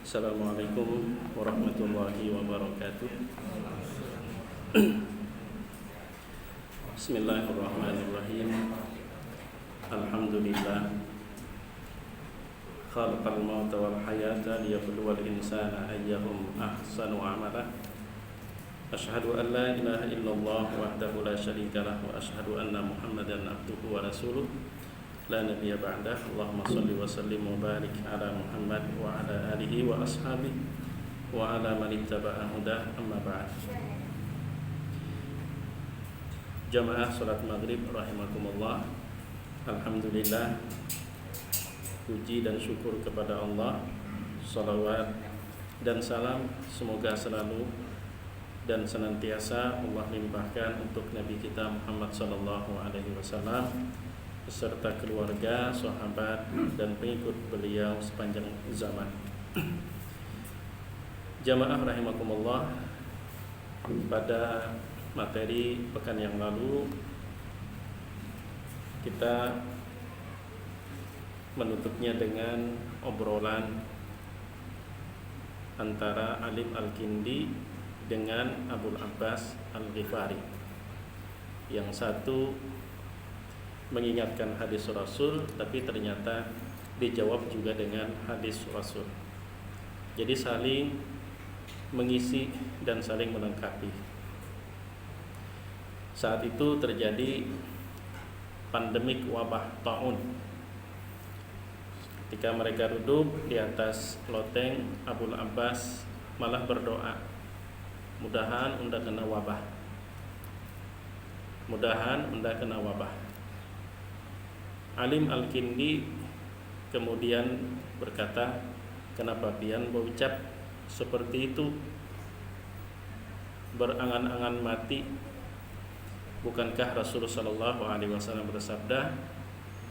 Assalamualaikum warahmatullahi wabarakatuh. Bismillahirrahmanirrahim. Alhamdulillah khalaqal mauta wal hayata liyabluwal insana ayyuhum ahsanu amala. Asyhadu an la ilaha illallah wahdahu la syarika lah wa asyhadu anna Muhammadan abduhu wa rasuluh la nabiyya ba'dah. Allahumma shalli wa sallim wa barik ala Muhammad wa ala alihi wa ashabihi wa ala man ittaba'a hudah, amma ba'd. Jamaah salat maghrib rahimakumullah. Alhamdulillah, puji dan syukur kepada Allah, salawat dan salam semoga selalu dan senantiasa Allah limpahkan untuk Nabi kita Muhammad sallallahu alaihi wasallam beserta keluarga, sahabat dan pengikut beliau sepanjang zaman. Jamaah rahimakumullah, pada materi pekan yang lalu kita menutupnya dengan obrolan antara Alim Al-Kindi dengan Abul Abbas Al-Ghifari. Yang satu mengingatkan hadis Rasul, tapi ternyata dijawab juga dengan hadis Rasul. Jadi saling mengisi dan saling melengkapi. Saat itu terjadi pandemik wabah taun. Ketika mereka duduk di atas loteng, Abul Abbas malah berdoa, mudahan unda kena wabah, mudahan unda kena wabah. Alim Al-Kindi kemudian berkata, kenapa pian berucap seperti itu, berangan-angan mati? Bukankah Rasulullah sallallahu alaihi wasallam bersabda,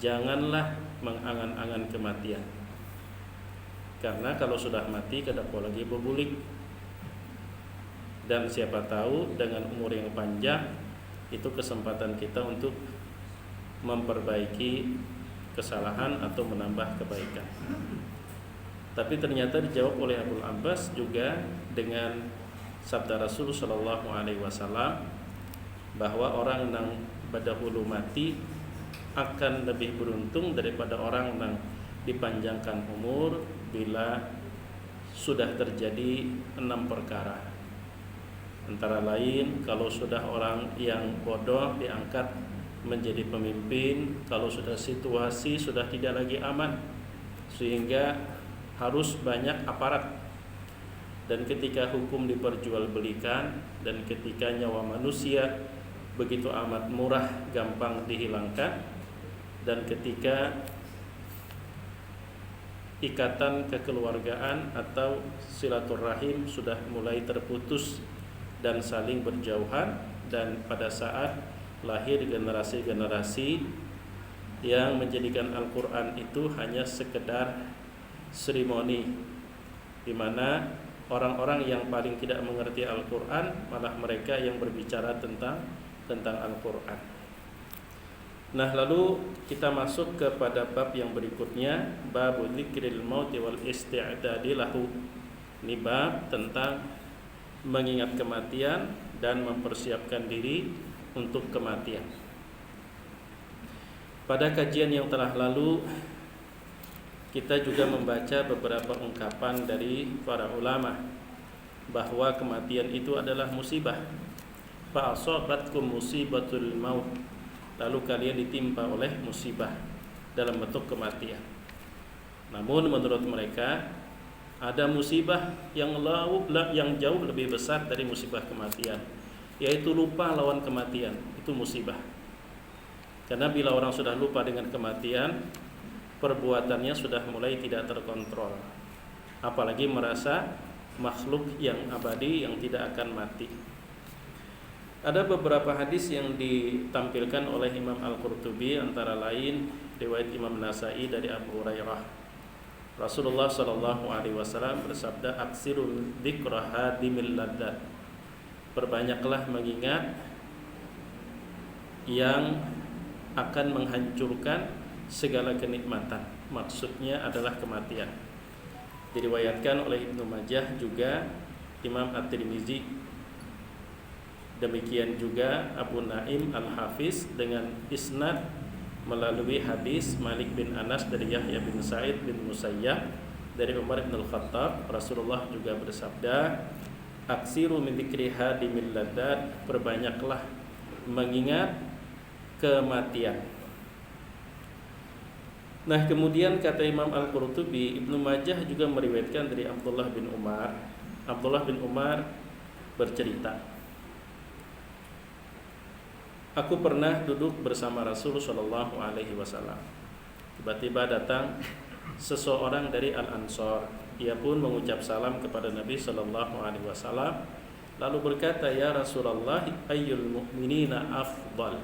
janganlah mengangan-angan kematian, karena kalau sudah mati kedapa lagi berbulik. Dan siapa tahu dengan umur yang panjang itu kesempatan kita untuk memperbaiki kesalahan atau menambah kebaikan. Tapi ternyata dijawab oleh Abul Abbas juga dengan sabda Rasul sallallahu alaihi wasallam bahwa orang yang berdahulu mati akan lebih beruntung daripada orang yang dipanjangkan umur bila sudah terjadi 6 perkara. Antara lain, kalau sudah orang yang bodoh diangkat menjadi pemimpin, kalau sudah situasi sudah tidak lagi aman sehingga harus banyak aparat, dan ketika hukum diperjualbelikan, dan ketika nyawa manusia begitu amat murah gampang dihilangkan, dan ketika ikatan kekeluargaan atau silaturahim sudah mulai terputus dan saling berjauhan, dan pada saat lahir generasi-generasi yang menjadikan Al-Quran itu hanya sekedar seremoni, di mana orang-orang yang paling tidak mengerti Al-Quran malah mereka yang berbicara tentang Al-Quran. Nah, lalu kita masuk kepada bab yang berikutnya, bab dzikril mauti wal isti'dadi lahu. Ini bab tentang mengingat kematian dan mempersiapkan diri untuk kematian. Pada kajian yang telah lalu kita juga membaca beberapa ungkapan dari para ulama bahwa kematian itu adalah musibah. Fa asabatkum musibatul maut, lalu kalian ditimpa oleh musibah dalam bentuk kematian. Namun menurut mereka ada musibah yang jauh lebih besar dari musibah kematian, yaitu lupa lawan kematian. Itu musibah. Karena bila orang sudah lupa dengan kematian, perbuatannya sudah mulai tidak terkontrol, apalagi merasa makhluk yang abadi yang tidak akan mati. Ada beberapa hadis yang ditampilkan oleh Imam Al-Qurtubi, antara lain riwayat Imam Nasa'i dari Abu Hurairah. Rasulullah sallallahu alaihi wasallam bersabda, aksirul dzikra hadimil ladzat, perbanyaklah mengingat yang akan menghancurkan segala kenikmatan. Maksudnya adalah kematian. Diriwayatkan oleh Ibnu Majah juga Imam At-Tirmizi, demikian juga Abu Naim Al-Hafiz dengan isnad melalui hadis Malik bin Anas dari Yahya bin Sa'id bin Musayyab dari Umar bin Al-Khattab. Rasulullah juga bersabda, aksiru min dzikri hadimil ladat, perbanyaklah mengingat kematian. Nah, kemudian kata Imam Al-Qurtubi, Ibnu Majah juga meriwayatkan dari Abdullah bin Umar. Abdullah bin Umar bercerita, aku pernah duduk bersama Rasul Shallallahu Alaihi Wasallam. Tiba-tiba datang seseorang dari Al-Ansor. Ia pun mengucap salam kepada Nabi Shallallahu Alaihi Wasallam, lalu berkata, ya Rasulullah, ayyul mu'minina afdal.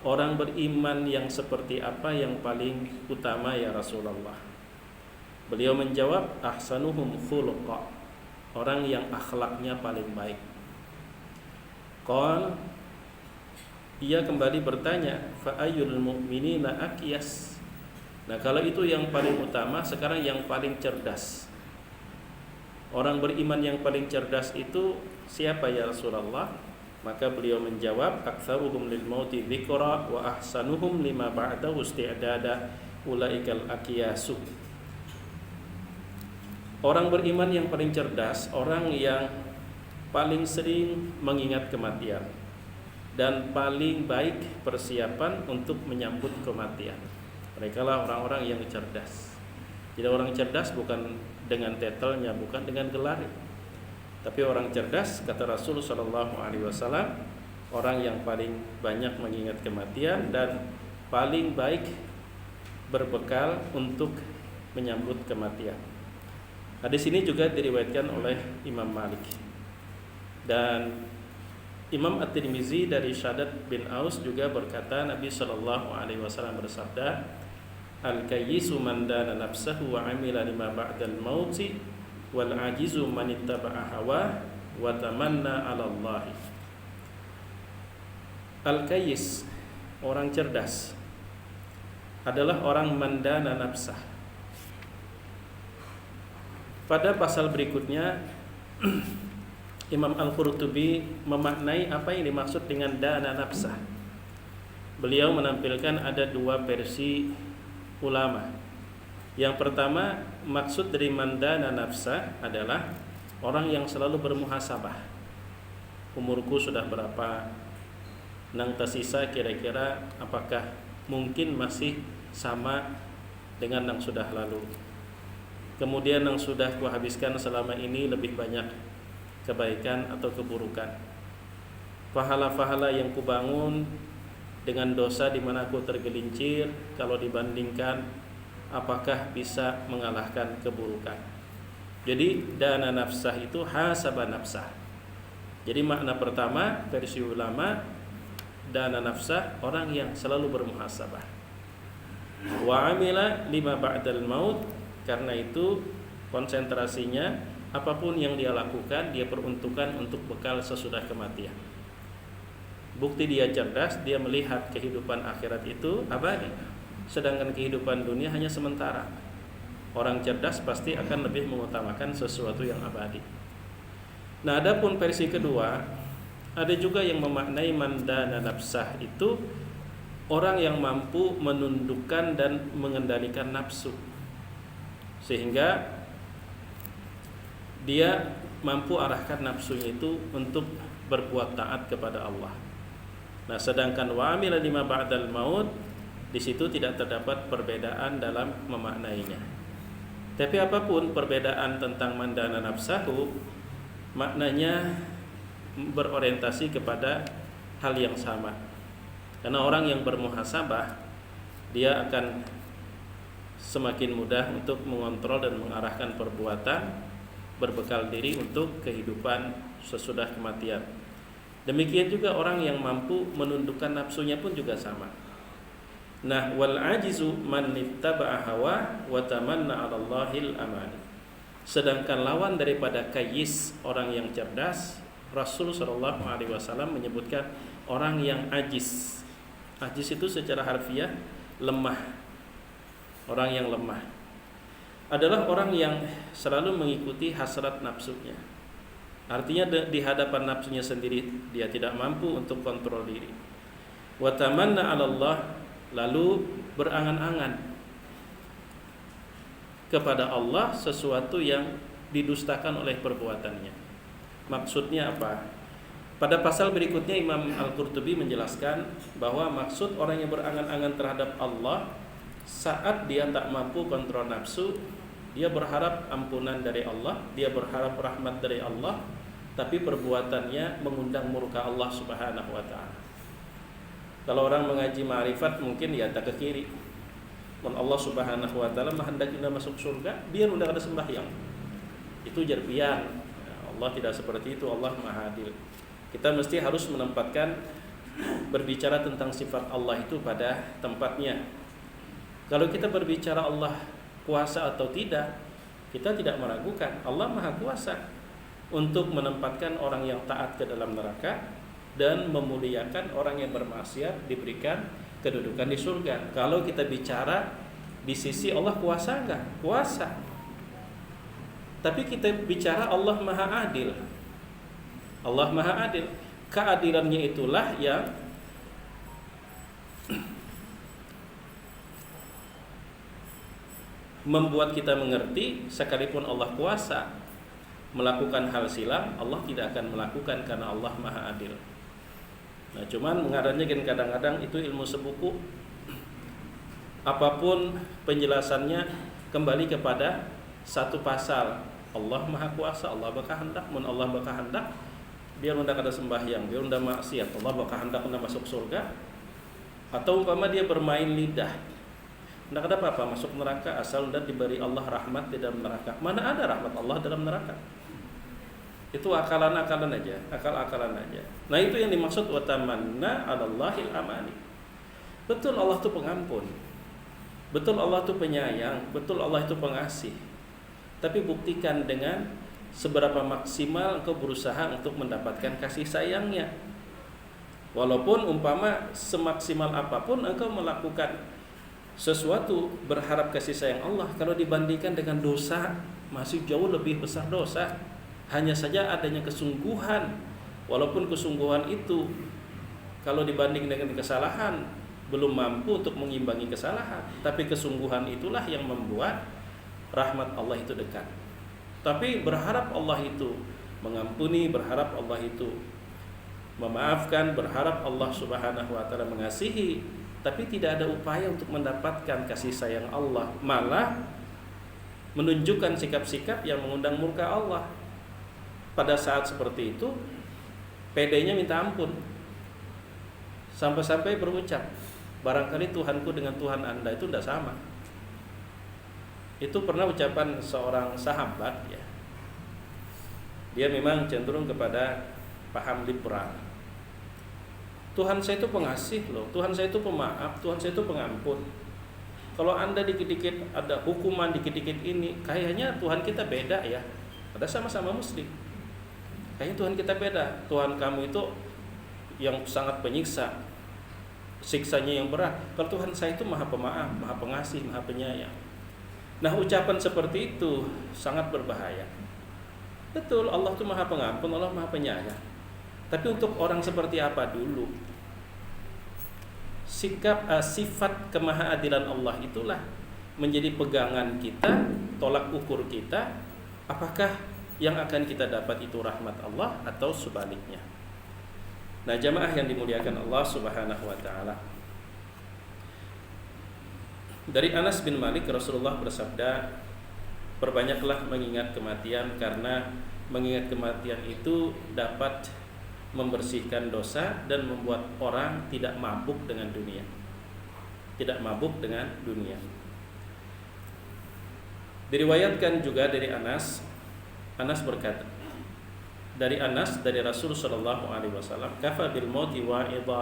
Orang beriman yang seperti apa yang paling utama ya Rasulullah? Beliau menjawab, ahsanuhum khuluqa, orang yang akhlaknya paling baik. Qal, ia kembali bertanya, fa ayyul mu'minina aqyas. Nah, kalau itu yang paling utama, sekarang yang paling cerdas. Orang beriman yang paling cerdas itu siapa ya Rasulullah? Maka beliau menjawab, aktsaruhum lil mauti dzikra wa ahsanuhum lima ba'dahu isti'dada ulaikal aqyasu. Orang beriman yang paling cerdas, orang yang paling sering mengingat kematian dan paling baik persiapan untuk menyambut kematian. Mereka lah orang-orang yang cerdas. Jadi orang cerdas bukan dengan titelnya, bukan dengan gelar, tapi orang cerdas, kata Rasul Shallallahu Alaihi Wasallam, orang yang paling banyak mengingat kematian dan paling baik berbekal untuk menyambut kematian. Hadis ini juga diriwayatkan oleh Imam Malik dan Imam At-Tirmizi dari Shaddad bin Aus juga berkata, Nabi Shallallahu Alaihi Wasallam bersabda, al-kayyisu man dana nafsahu wa amila lima ba'dal mauti wal ajizu man ittaba'a hawa wa tamanna 'ala Allah. Al-kayyis, orang cerdas, adalah orang mandana nafsah. Pada pasal berikutnya Imam Al-Qurtubi memaknai apa yang dimaksud dengan dana nafsah. Beliau menampilkan ada dua versi ulama. Yang pertama, maksud dari mandana nafsah adalah orang yang selalu bermuhasabah. Umurku sudah berapa? Nang tersisa kira-kira apakah mungkin masih sama dengan yang sudah lalu? Kemudian yang sudah kuhabiskan selama ini lebih banyak kebaikan atau keburukan? Pahala-pahala yang kubangun dengan dosa di mana aku tergelincir, kalau dibandingkan apakah bisa mengalahkan keburukan? Jadi dana nafsah itu hasaba nafsah. Jadi makna pertama versi ulama, dana nafsah orang yang selalu bermuhasabah. Wa amila lima ba'dal maut, karena itu konsentrasinya apapun yang dia lakukan dia peruntukkan untuk bekal sesudah kematian. Bukti dia cerdas, dia melihat kehidupan akhirat itu abadi, sedangkan kehidupan dunia hanya sementara. Orang cerdas pasti akan lebih mengutamakan sesuatu yang abadi. Nah, adapun versi kedua, ada juga yang memaknai mandana nafsah itu orang yang mampu menundukkan dan mengendalikan nafsu, sehingga dia mampu arahkan nafsunya itu untuk berbuat taat kepada Allah. Nah, sedangkan wa amila lima ba'dal maut, di situ tidak terdapat perbedaan dalam memaknainya. Tapi apapun perbedaan tentang mandana nafsahu, maknanya berorientasi kepada hal yang sama. Karena orang yang bermuhasabah, dia akan semakin mudah untuk mengontrol dan mengarahkan perbuatan, berbekal diri untuk kehidupan sesudah kematian. Demikian juga orang yang mampu menundukkan nafsunya pun juga sama. Nah, wal ajizu man ittaba'a hawa wa tamanna 'ala Allahil amani. Sedangkan lawan daripada kayyis, orang yang cerdas, Rasul sallallahu alaihi wasallam menyebutkan orang yang ajis. Ajis itu secara harfiah lemah. Orang yang lemah. adalah orang yang selalu mengikuti hasrat nafsunya. Artinya di hadapan nafsunya sendiri dia tidak mampu untuk kontrol diri. Wa tamanna 'ala Allah, lalu berangan-angan kepada Allah sesuatu yang didustakan oleh perbuatannya. Maksudnya apa? Pada pasal berikutnya Imam Al-Qurtubi menjelaskan bahwa maksud orang yang berangan-angan terhadap Allah saat dia tak mampu kontrol nafsu, dia berharap ampunan dari Allah, dia berharap rahmat dari Allah, tapi perbuatannya mengundang murka Allah Subhanahu wa taala. Kalau orang mengaji ma'rifat mungkin ya tak ke kiri. Allah Subhanahu wa taala menghendaki kita masuk surga, biar udah ada sembahyang. Itu jarpian. Allah tidak seperti itu, Allah Maha Adil. Kita mesti harus menempatkan berbicara tentang sifat Allah itu pada tempatnya. Kalau kita berbicara Allah kuasa atau tidak, kita tidak meragukan Allah Maha Kuasa untuk menempatkan orang yang taat ke dalam neraka dan memuliakan orang yang bermaksiat diberikan kedudukan di surga. Kalau kita bicara di sisi Allah kuasa enggak? Kuasa. Tapi kita bicara Allah Maha Adil. Allah Maha Adil. Keadilannya itulah yang membuat kita mengerti sekalipun Allah kuasa melakukan hal silam, Allah tidak akan melakukan karena Allah Maha Adil. Nah, cuman mengarahnya kan kadang-kadang itu ilmu sebuku. Apapun penjelasannya kembali kepada satu pasal. Allah Maha Kuasa, Allah berkehendak, mun Allah berkehendak dia hendak ada sembahyang, dia hendak maksiat, Allah berkehendak hendak masuk surga. Atau umpama dia bermain lidah, tidak ada apa-apa masuk neraka asal tidak diberi Allah rahmat di dalam neraka. Mana ada rahmat Allah dalam neraka? Itu akalan-akalan aja, akal-akalan aja. Nah, itu yang dimaksud wa tamanna 'alallahil amani. Betul Allah itu pengampun. Betul Allah itu penyayang, betul Allah itu pengasih. Tapi buktikan dengan seberapa maksimal engkau berusaha untuk mendapatkan kasih sayangnya. Walaupun umpama semaksimal apapun engkau melakukan sesuatu berharap kasih sayang Allah, kalau dibandingkan dengan dosa masih jauh lebih besar dosa. Hanya saja adanya kesungguhan, walaupun kesungguhan itu kalau dibanding dengan kesalahan belum mampu untuk mengimbangi kesalahan, tapi kesungguhan itulah yang membuat rahmat Allah itu dekat. Tapi berharap Allah itu mengampuni, berharap Allah itu memaafkan, berharap Allah Subhanahu wa taala mengasihi, tapi tidak ada upaya untuk mendapatkan kasih sayang Allah, malah menunjukkan sikap-sikap yang mengundang murka Allah. Pada saat seperti itu, pedenya minta ampun, sampai-sampai berucap, barangkali Tuhanku dengan Tuhan Anda itu tidak sama. Itu pernah ucapan seorang sahabat ya. Dia memang cenderung kepada paham liberal. Tuhan saya itu pengasih loh, Tuhan saya itu pemaaf, Tuhan saya itu pengampun. Kalau Anda dikit-dikit ada hukuman, dikit-dikit ini, kayaknya Tuhan kita beda ya. Ada sama-sama muslim, kayaknya Tuhan kita beda. Tuhan kamu itu yang sangat penyiksa, siksanya yang berat. Kalau Tuhan saya itu maha pemaaf, maha pengasih, maha penyayang. Nah, ucapan seperti itu sangat berbahaya. Betul, Allah itu maha pengampun, Allah maha penyayang. Tapi untuk orang seperti apa dulu? Sifat kemahaadilan Allah itulah menjadi pegangan kita, tolak ukur kita. Apakah yang akan kita dapat itu rahmat Allah atau sebaliknya? Nah, jamaah yang dimuliakan Allah Subhanahu wa taala. Dari Anas bin Malik, Rasulullah bersabda, perbanyaklah mengingat kematian, karena mengingat kematian itu dapat membersihkan dosa dan membuat orang tidak mabuk dengan dunia. Tidak mabuk dengan dunia. Diriwayatkan juga dari Anas berkata, dari Anas dari Rasul sallallahu alaihi wasallam, kafa bil mauti wa'idha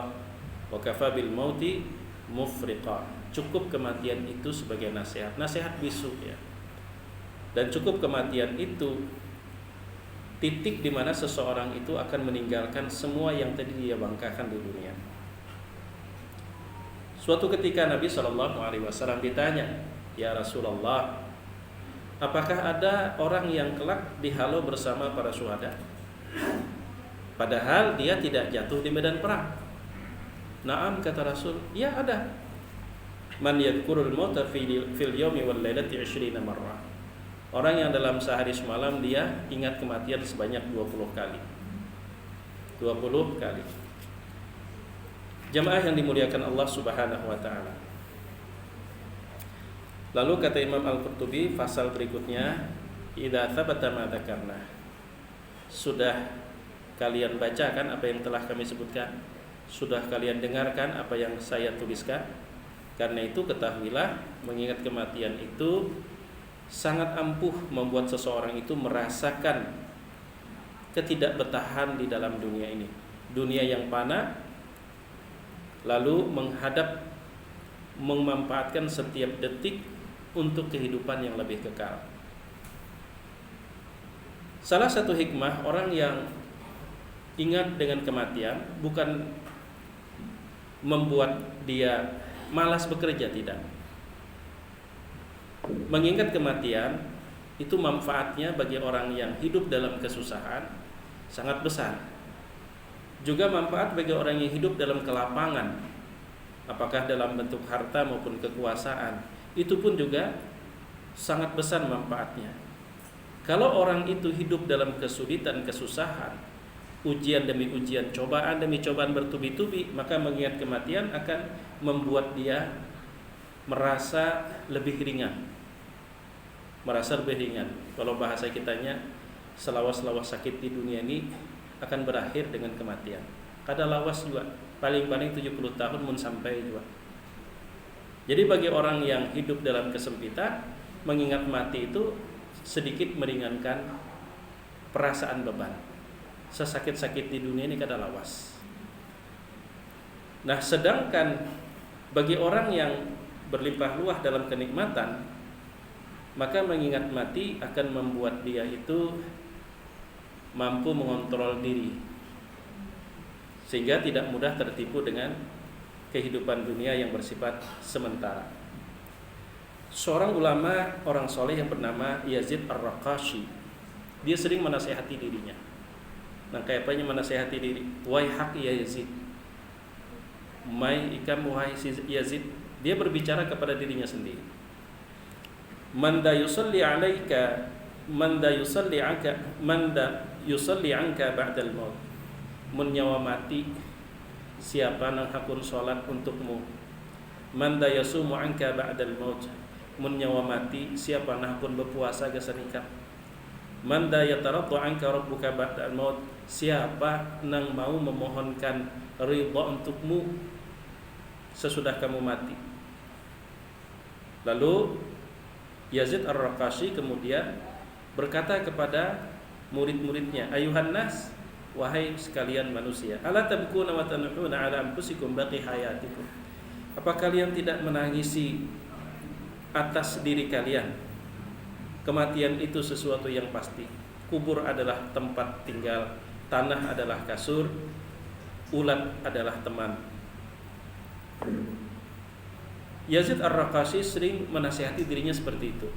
wa kafa bil mauti mufriqa. Cukup kematian itu sebagai nasihat bisu ya. Dan cukup kematian itu titik di mana seseorang itu akan meninggalkan semua yang tadi dia banggakan di dunia. Suatu ketika Nabi sallallahu alaihi wasallam ditanya, "Ya Rasulullah, Apakah ada orang yang kelak dihalau bersama para syuhada? Padahal dia tidak jatuh di medan perang. Naam, kata Rasul, ya ada. Man yadhkurul mauta fil yawmi wal lailati 20 marrah. Orang yang dalam sehari semalam dia ingat kematian sebanyak 20 kali. 20 kali. Jamaah yang dimuliakan Allah Subhanahu wa taala. Lalu kata Imam Al-Qurtubi pasal berikutnya, idza thabata ma dzakarna. Sudah kalian bacakan apa yang telah kami sebutkan? Sudah kalian dengarkan apa yang saya tuliskan? Karena itu ketahuilah, mengingat kematian itu sangat ampuh membuat seseorang itu merasakan ketidakbetahan di dalam dunia ini. Dunia yang fana, lalu memanfaatkan setiap detik untuk kehidupan yang lebih kekal. Salah satu hikmah orang yang ingat dengan kematian bukan membuat dia malas bekerja, tidak. Mengingat kematian itu manfaatnya bagi orang yang hidup dalam kesusahan sangat besar. Juga manfaat bagi orang yang hidup dalam kelapangan, apakah dalam bentuk harta maupun kekuasaan, itu pun juga sangat besar manfaatnya. Kalau orang itu hidup dalam kesulitan, kesusahan, ujian demi ujian, cobaan demi cobaan bertubi-tubi, maka mengingat kematian akan membuat dia merasa lebih ringan. Merasa lebih ringan. Kalau bahasa kitanya, selawas-lawas sakit di dunia ini akan berakhir dengan kematian. Kada lawas juga, paling-paling 70 tahun mun sampai juga. Jadi bagi orang yang hidup dalam kesempitan, mengingat mati itu sedikit meringankan perasaan beban. Sesakit-sakit di dunia ini kada lawas. Nah, sedangkan bagi orang yang berlimpah ruah dalam kenikmatan, maka mengingat mati akan membuat dia itu mampu mengontrol diri, sehingga tidak mudah tertipu dengan kehidupan dunia yang bersifat sementara. Seorang ulama, orang soleh yang bernama Yazid Ar-Raqashi, dia sering menasihati dirinya. Nah, kayak apanya menasihati diri? Wahai hak ya Yazid, mai ikam wahai Yazid. Dia berbicara kepada dirinya sendiri. Manda yusalli alaika, manda yusalli anka ba'dal maut. Mun nyawa mati, siapa nang hakun salat untukmu? Manda yasumu anka ba'dal maut. Mun nyawa mati, siapa nang hakun berpuasa gesanika? Manda yataraddu anka rabbuka ba'dal maut. Siapa nang mau memohonkan ridha untukmu sesudah kamu mati? Lalu Yazid Ar-Raqashi kemudian berkata kepada murid-muridnya, ayuhan nas, wahai sekalian manusia, ala tabkuna wa tanuhuna ala anfusikum baqi hayatikum. Apa kalian tidak menangisi atas diri kalian? Kematian itu sesuatu yang pasti. Kubur adalah tempat tinggal, tanah adalah kasur, ulat adalah teman. Yazid Ar-Raqashi sering menasihati dirinya seperti itu.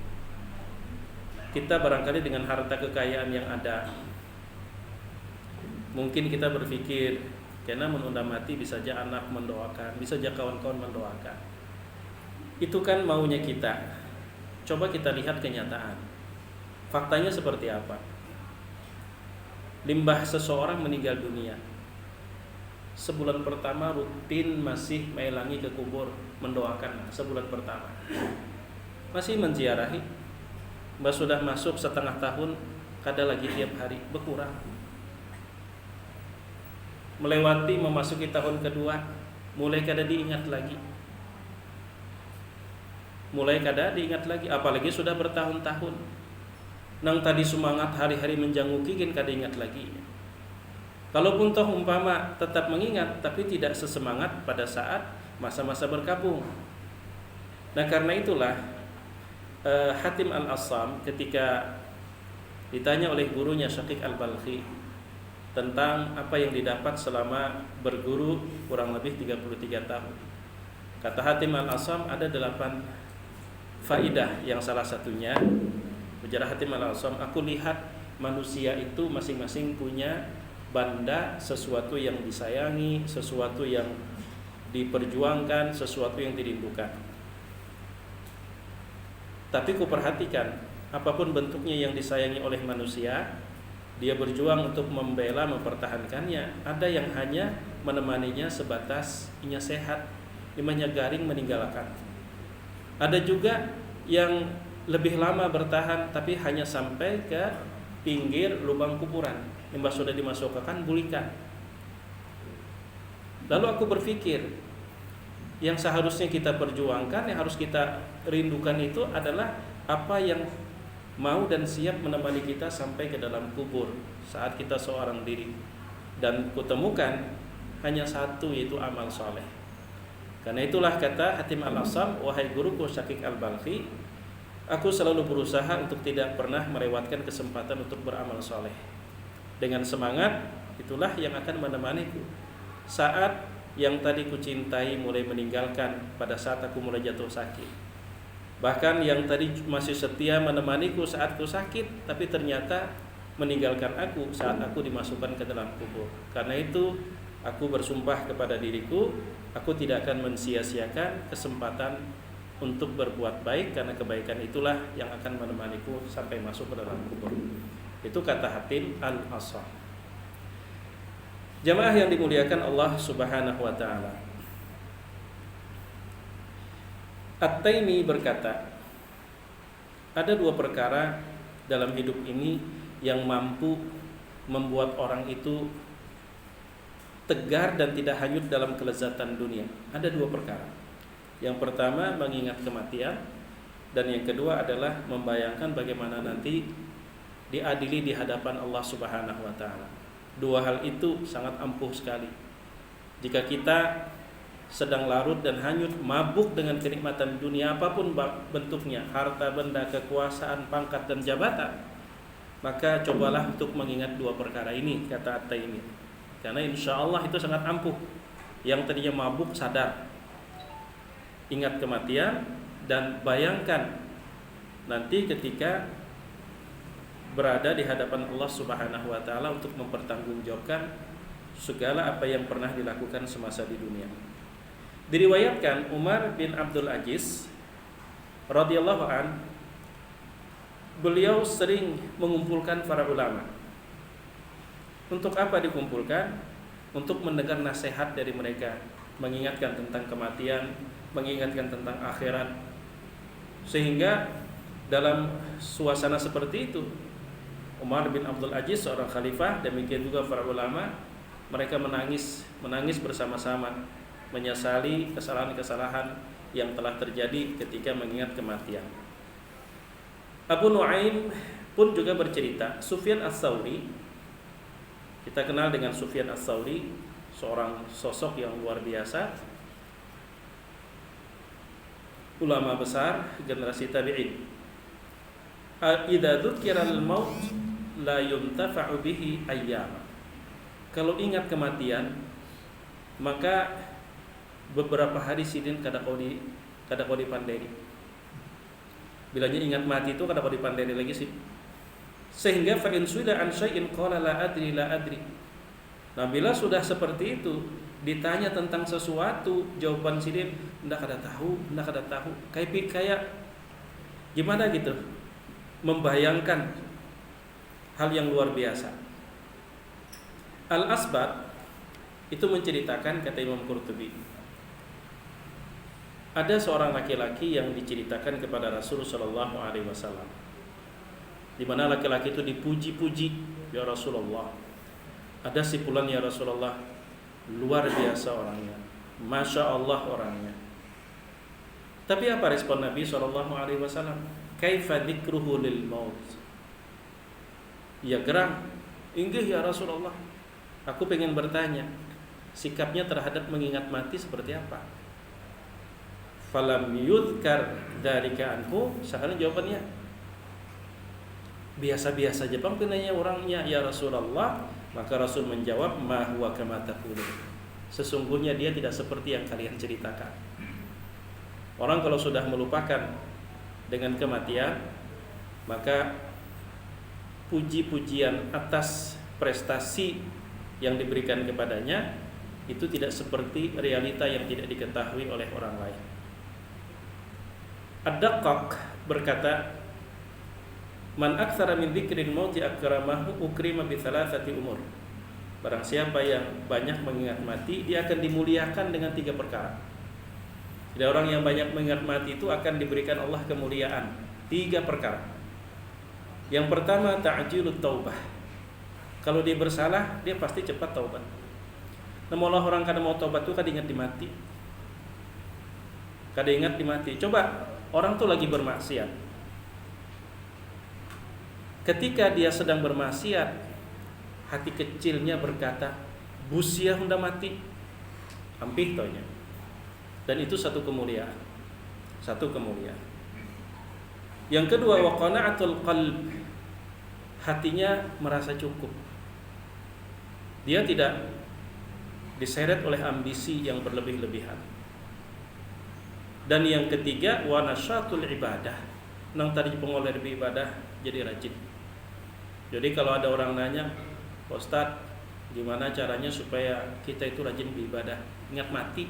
Kita barangkali dengan harta kekayaan yang ada, mungkin kita berpikir, karena menunda mati bisa saja anak mendoakan, bisa saja kawan-kawan mendoakan. Itu kan maunya kita. Coba kita lihat kenyataan. Faktanya seperti apa? Limbah seseorang meninggal dunia, sebulan pertama rutin masih melangi ke kubur, mendoakan sebulan pertama. Masih menziarahi. Mbak sudah masuk setengah tahun, kada lagi tiap hari, berkurang. Melewati memasuki tahun kedua, mulai kada diingat lagi. Apalagi sudah bertahun-tahun. Nang tadi semangat hari-hari menjangguki kan kada ingat lagi. Kalaupun toh umpama tetap mengingat, tapi tidak sesemangat pada saat masa-masa berkabung. Nah, karena itulah Hatim Al-Assam ketika ditanya oleh gurunya Syaqiq Al-Balkhi tentang apa yang didapat selama berguru kurang lebih 33 tahun. Kata Hatim Al-Assam ada 8 faidah, yang salah satunya Ujar Hatim al-Asam, aku lihat manusia itu masing-masing punya banda, sesuatu yang disayangi, sesuatu yang diperjuangkan, sesuatu yang dirindukan. Tapi kuperhatikan, apapun bentuknya yang disayangi oleh manusia, dia berjuang untuk membela, mempertahankannya. Ada yang hanya menemaninya sebatas inya sehat, imahnya garing meninggalkan. Ada juga yang lebih lama bertahan, tapi hanya sampai ke pinggir lubang kuburan. Imbas sudah dimasukkan, bulikan. Lalu aku berpikir, yang seharusnya kita perjuangkan, yang harus kita rindukan itu adalah apa yang mau dan siap menemani kita sampai ke dalam kubur saat kita seorang diri. Dan kutemukan hanya satu, yaitu amal soleh. Karena itulah kata Hatim al-Asam, wahai guruku Syakik al-Balkhi, aku selalu berusaha untuk tidak pernah melewatkan kesempatan untuk beramal soleh. Dengan semangat, itulah yang akan menemaniku saat yang tadi ku cintai mulai meninggalkan, pada saat aku mulai jatuh sakit. Bahkan yang tadi masih setia menemaniku saat ku sakit, tapi ternyata meninggalkan aku saat aku dimasukkan ke dalam kubur. Karena itu aku bersumpah kepada diriku, aku tidak akan mensia-siakan kesempatan untuk berbuat baik, karena kebaikan itulah yang akan menemaniku sampai masuk ke dalam kubur. Itu kata Hatim al-Asam. Jamaah yang dimuliakan Allah Subhanahu wa taala. At-Taimi berkata, ada dua perkara dalam hidup ini yang mampu membuat orang itu tegar dan tidak hanyut dalam kelezatan dunia. Ada dua perkara. Yang pertama mengingat kematian, dan yang kedua adalah membayangkan bagaimana nanti diadili di hadapan Allah Subhanahu wa taala. Dua hal itu sangat ampuh sekali. Jika kita sedang larut dan hanyut, mabuk dengan kenikmatan dunia apapun bentuknya, harta benda, kekuasaan, pangkat dan jabatan, maka cobalah untuk mengingat dua perkara ini, kata At-Taimi. Karena insya Allah itu sangat ampuh. Yang tadinya mabuk sadar, ingat kematian, dan bayangkan nanti ketika berada di hadapan Allah Subhanahu wa taala untuk mempertanggungjawabkan segala apa yang pernah dilakukan semasa di dunia. Diriwayatkan Umar bin Abdul Aziz radhiyallahu an, beliau sering mengumpulkan para ulama. Untuk apa dikumpulkan? Untuk mendengar nasihat dari mereka, mengingatkan tentang kematian, mengingatkan tentang akhirat. Sehingga dalam suasana seperti itu, Umar bin Abdul Aziz, seorang khalifah, demikian juga para ulama, mereka menangis bersama-sama, menyesali kesalahan-kesalahan yang telah terjadi ketika mengingat kematian. Abu Nuaim pun juga bercerita, Sufyan Ats-Tsauri, kita kenal dengan Sufyan Ats-Tsauri, seorang sosok yang luar biasa, ulama besar generasi tabi'in. Idza dzukiral maut la yuntafa'u bihi ayyam. Kalau ingat kematian, maka beberapa hari sidin kada kau dipandai. Bilanya ingat mati itu kada kau dipandai lagi sih. Sehingga fa in suila an syai'in qala la adri la adri. Nah, bila sudah seperti itu, ditanya tentang sesuatu, jawaban sidin ndak kada tahu. Kayak gimana gitu? Membayangkan hal yang luar biasa. Al-Asbat itu menceritakan, kata Imam Qurtubi, ada seorang laki-laki yang diceritakan kepada Rasul sallallahu alaihi wasallam, di mana laki-laki itu dipuji-puji, ya Rasulullah, ada si fulan ya Rasulullah, luar biasa orangnya, masya Allah orangnya. Tapi apa respon Nabi sallallahu alaihi wasallam? Kaifa dzikruhu lil maut? Ya gerang, inggih ya Rasulullah, aku pengen bertanya, sikapnya terhadap mengingat mati seperti apa? Falam yudhkar dzalika anhu. Sekarang jawabannya biasa-biasa aja bang penanya orangnya, ya Rasulullah. Maka Rasul menjawab, ma huwa kama taqulun, sesungguhnya dia tidak seperti yang kalian ceritakan. Orang kalau sudah melupakan dengan kematian, maka puji-pujian atas prestasi yang diberikan kepadanya itu tidak seperti realita yang tidak diketahui oleh orang lain. Ad-Daqqaq berkata, "Man aktsara min dzikril mauti akramahu ukrima bi thalathati umur." Barang siapa yang banyak mengingat mati, dia akan dimuliakan dengan 3 perkara. Jadi orang yang banyak mengingat mati itu akan diberikan Allah kemuliaan 3 perkara. Yang pertama, ta'jilut taubah. Kalau dia bersalah, dia pasti cepat taubat. Namun orang kadang mau taubat itu kadang ingat dimati. Kadang ingat dimati. Coba orang tuh lagi bermaksiat. Ketika dia sedang bermaksiat, hati kecilnya berkata, "Busia hendak mati." Ampih tonya. Dan itu satu kemuliaan. Satu kemuliaan. Yang kedua, wa qana'atul qalb. Hatinya merasa cukup. Dia tidak diseret oleh ambisi yang berlebih-lebihan. Dan yang ketiga, wa nasyatul ibadah. Nang tadi pengolah ibadah jadi rajin. Jadi kalau ada orang nanya, "Ustaz, gimana caranya supaya kita itu rajin beribadah?" Ingat mati,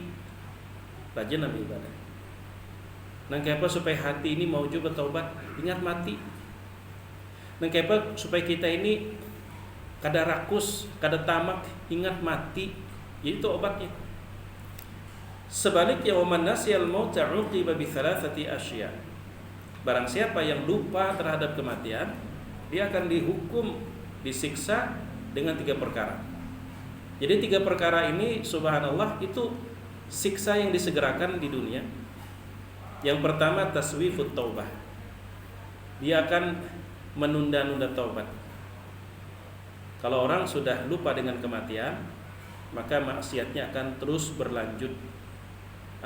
rajin beribadah. Nang apa supaya hati ini mau juga taubat, ingat mati. Nang apa supaya kita ini kada rakus, kada tamak, ingat mati. Itu obatnya. Sebaliknya, wa man nasiyal mauta uqiba bi thalathati asya. Barang siapa yang lupa terhadap kematian, dia akan dihukum, disiksa dengan 3 perkara. Jadi 3 perkara ini subhanallah itu siksa yang disegerakan di dunia. Yang pertama, taswifut taubah. Dia akan menunda-nunda taubat. Kalau orang sudah lupa dengan kematian, maka maksiatnya akan terus berlanjut.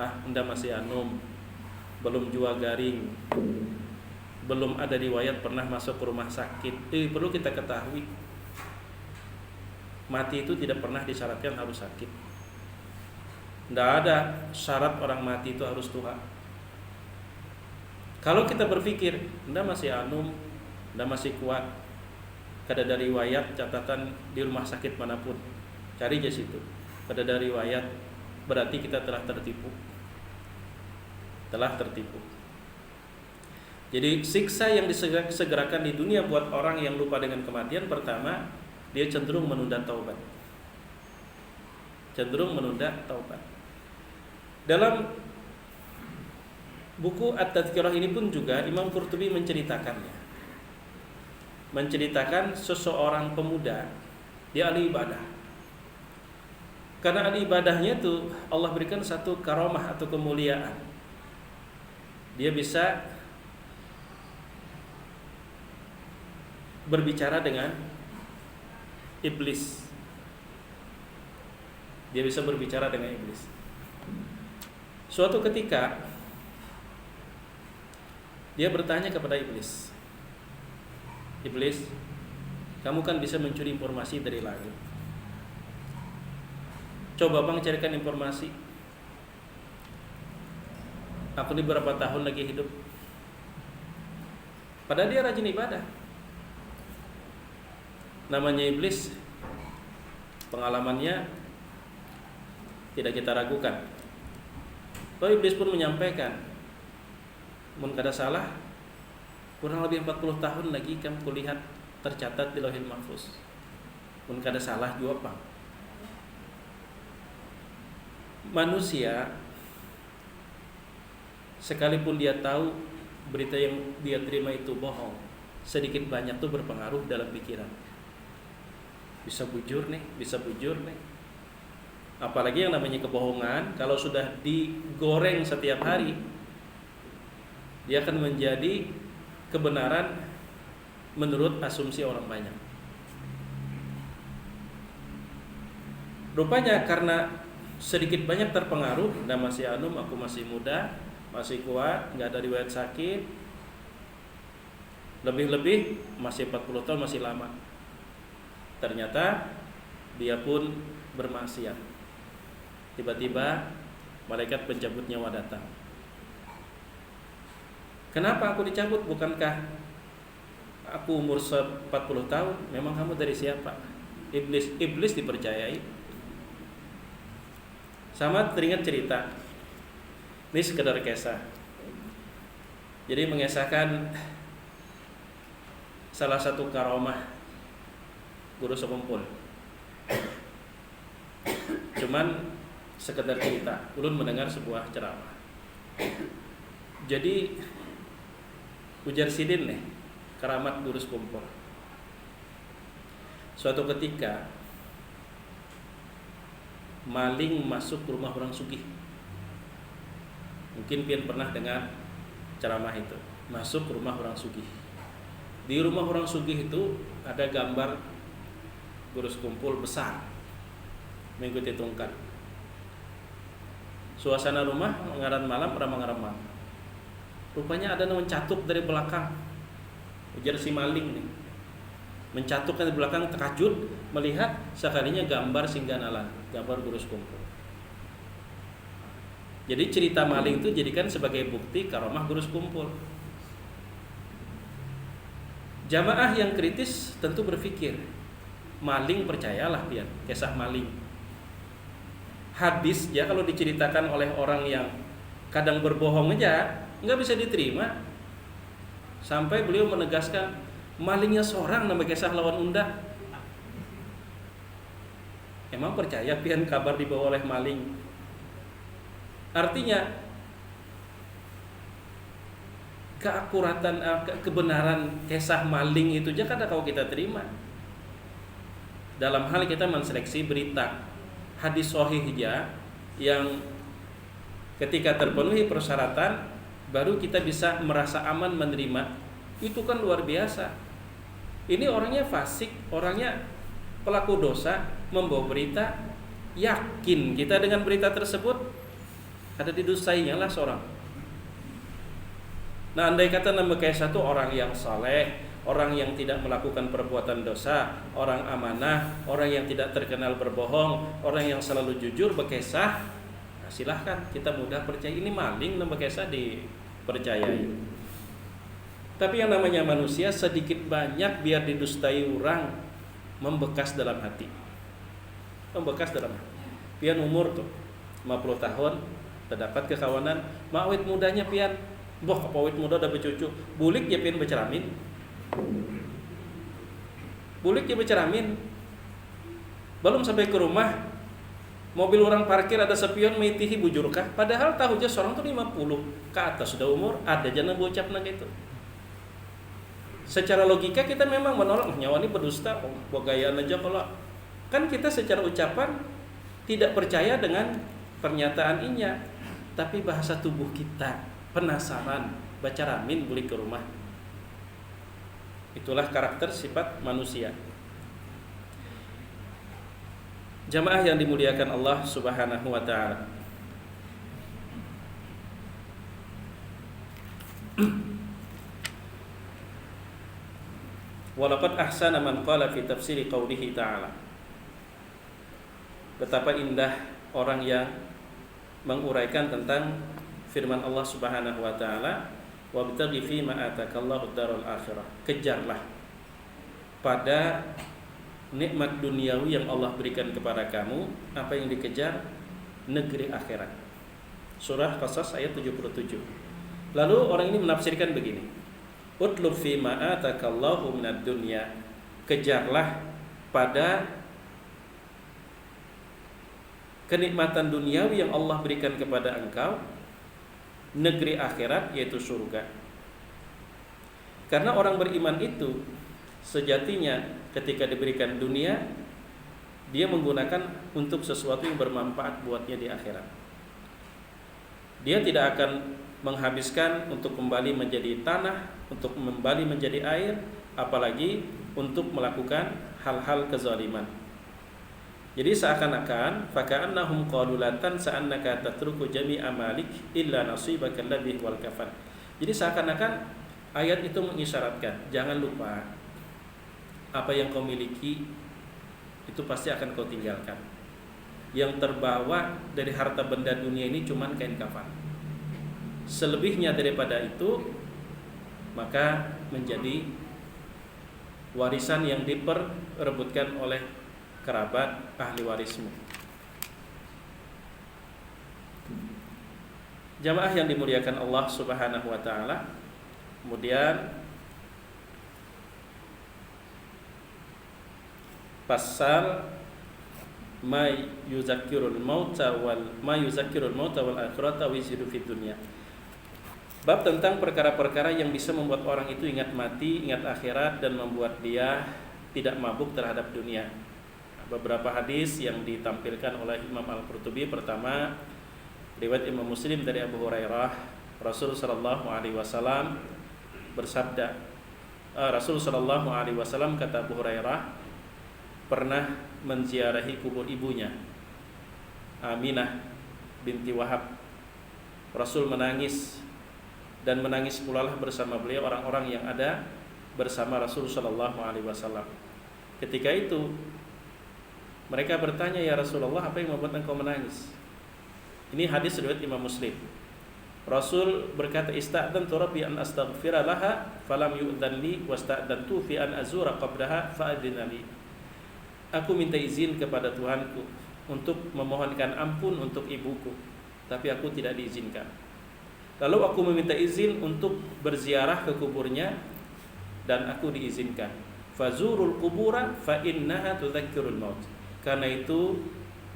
Anda masih anum, belum jua garing, belum ada riwayat pernah masuk ke rumah sakit. Perlu kita ketahui, mati itu tidak pernah disyaratkan harus sakit. Tidak ada syarat orang mati itu harus tua. Kalau kita berpikir, Anda masih anum, Anda masih kuat, kada ada riwayat catatan di rumah sakit manapun, cari aja situ. Kada ada riwayat, berarti kita telah tertipu. Telah tertipu. Jadi siksa yang disegerakan di dunia buat orang yang lupa dengan kematian, pertama, dia cenderung menunda taubat. Cenderung menunda taubat. Dalam buku At-Tadhkirah ini pun juga Imam Qurtubi menceritakannya. Menceritakan seseorang pemuda, dia ahli ibadah. Karena ahli ibadahnya itu Allah berikan satu karamah atau kemuliaan. Dia bisa berbicara dengan iblis. Dia bisa berbicara dengan iblis. Suatu ketika dia bertanya kepada iblis, "Iblis, kamu kan bisa mencuri informasi dari langit. Coba bang carikan informasi. Aku ini berapa tahun lagi hidup?" Padahal dia rajin ibadah. Namanya iblis, pengalamannya tidak kita ragukan. Lalu iblis pun menyampaikan, "Mun kada salah, kurang lebih 40 tahun lagi kamu kulihat tercatat di Lauhil Mahfuz. Mun kada salah juga Pak." Manusia sekalipun dia tahu berita yang dia terima itu bohong, sedikit banyak tuh berpengaruh dalam pikiran. Bisa bujur nih. Apalagi yang namanya kebohongan, kalau sudah digoreng setiap hari, dia akan menjadi kebenaran menurut asumsi orang banyak. Rupanya karena sedikit banyak terpengaruh, dan masih anum, aku masih muda, masih kuat, nggak ada riwayat sakit, lebih-lebih masih 40 tahun, masih lama. Ternyata dia pun bermaksiat. Tiba-tiba malaikat pencabut nyawa datang. "Kenapa aku dicabut? Bukankah Aku umur 40 tahun, memang kamu dari siapa? Iblis dipercayai. Sama teringat cerita. Ini sekedar kisah. Jadi mengisahkan salah satu karomah guru sekumpul. Cuman sekedar cerita. Ulun mendengar sebuah ceramah. Jadi ujar sidin nih, keramat guru sekumpul. Suatu ketika maling masuk ke rumah orang sugih. Mungkin pian pernah dengar ceramah itu. Masuk ke rumah orang sugih. Di rumah orang sugih itu ada gambar guru sekumpul besar mengikuti tungkat. Suasana rumah ngaran malam ramang-ramang. Rupanya ada yang mencatuk dari belakang. Ujar si maling nih. Mencatukkan di belakang, terkejut melihat sekalinya gambar singganalan, gambar guru sekumpul. Jadi cerita maling itu jadikan sebagai bukti karomah guru sekumpul. Jamaah yang kritis tentu berpikir, maling percayalah pian, kisah maling. Hadis ya kalau diceritakan oleh orang yang kadang berbohong aja nggak bisa diterima. Sampai beliau menegaskan malingnya seorang nama kisah lawan undah. Emang percaya pian kabar dibawa oleh maling? Artinya keakuratan, kebenaran kisah maling itu aja kadang kalau kita terima. Dalam hal kita menseleksi berita hadis sahih aja yang ketika terpenuhi persyaratan baru kita bisa merasa aman menerima, itu kan luar biasa. Ini orangnya fasik, orangnya pelaku dosa, membawa berita, yakin kita dengan berita tersebut ada didosainya lah seorang. Nah, andai kata nama kayak satu orang yang saleh, orang yang tidak melakukan perbuatan dosa, orang amanah, orang yang tidak terkenal berbohong, orang yang selalu jujur berkisah, nah silahkan kita mudah percaya. Ini maling nama kisah dipercayai. Tapi yang namanya manusia sedikit banyak biar didustai orang membekas dalam hati. Membekas dalam hati. Pian umur tuh 50 tahun terdapat kekawanan, mawit mudanya pian, boh awit muda udah bercucu, bulik ya pian berceramin. Bulik ya berceramin. Belum sampai ke rumah, mobil orang parkir ada sepion meitihi bujurkah, padahal tahu aja seorang tuh 50 ke atas sudah umur, ada jangan bocap nak itu. Secara logika kita memang menolak nyawa ini berdusta, gayaan aja kalau kan kita secara ucapan tidak percaya dengan pernyataan inya, tapi bahasa tubuh kita penasaran, baca ramin balik ke rumah. Itulah karakter sifat manusia. Jamaah yang dimuliakan Allah Subhanahu wa taala. Walaqad ahsana man qala fi tafsiri qaulihi ta'ala. Betapa indah orang yang menguraikan tentang firman Allah Subhanahu wa taala, wabtaghi fi ma atakallahu darul akhirah. Kejarlah pada nikmat duniawi yang Allah berikan kepada kamu, apa yang dikejar? Negeri akhirat. Surah Qasas ayat 77. Lalu orang ini menafsirkan begini. Utlub fi ma atakallahu minad dunya. Kejarlah pada kenikmatan duniawi yang Allah berikan kepada engkau, negeri akhirat yaitu surga. Karena orang beriman itu sejatinya ketika diberikan dunia, dia menggunakan untuk sesuatu yang bermanfaat buatnya di akhirat. Dia tidak akan menghabiskan untuk kembali menjadi tanah, untuk kembali menjadi air, apalagi untuk melakukan hal-hal kezaliman. Jadi seakan-akan faka'annahum qalu la tansa'annaka tatruku jami'a malik illa nasibaka alladhi wal kafan. Jadi seakan-akan ayat itu mengisyaratkan, jangan lupa apa yang kau miliki itu pasti akan kau tinggalkan. Yang terbawa dari harta benda dunia ini cuma kain kafan. Selebihnya daripada itu maka menjadi warisan yang diperebutkan oleh kerabat ahli warismu. Jamaah yang dimuliakan Allah Subhanahu wa taala, kemudian pasal ma yuzakkirul mauta wal akhirata wa yazidu fid dunya. Bab tentang perkara-perkara yang bisa membuat orang itu ingat mati, ingat akhirat, dan membuat dia tidak mabuk terhadap dunia. Beberapa hadis yang ditampilkan oleh Imam Al-Qurtubi. Pertama, riwayat Imam Muslim dari Abu Hurairah, Rasul sallallahu alaihi wasallam bersabda, Rasul sallallahu alaihi wasallam, kata Abu Hurairah, pernah menziarahi kubur ibunya, Aminah binti Wahab. Rasul menangis, dan menangis pula lah bersama beliau orang-orang yang ada bersama Rasul sallallahu alaihi wasallam. Ketika itu mereka bertanya, "Ya Rasulullah, apa yang membuat engkau menangis?" Ini hadis riwayat Imam Muslim. Rasul berkata, "Ista'dhantu rabbi an astaghfira laha falam yu'dhan li wasta'dhantu fi an azura qabraha fa'adhina li." Aku minta izin kepada Tuhanku untuk memohonkan ampun untuk ibuku, tapi aku tidak diizinkan. Lalu aku meminta izin untuk berziarah ke kuburnya, dan aku diizinkan. Fazurul kubura fa innaha tudzakkirul maut. Karena itu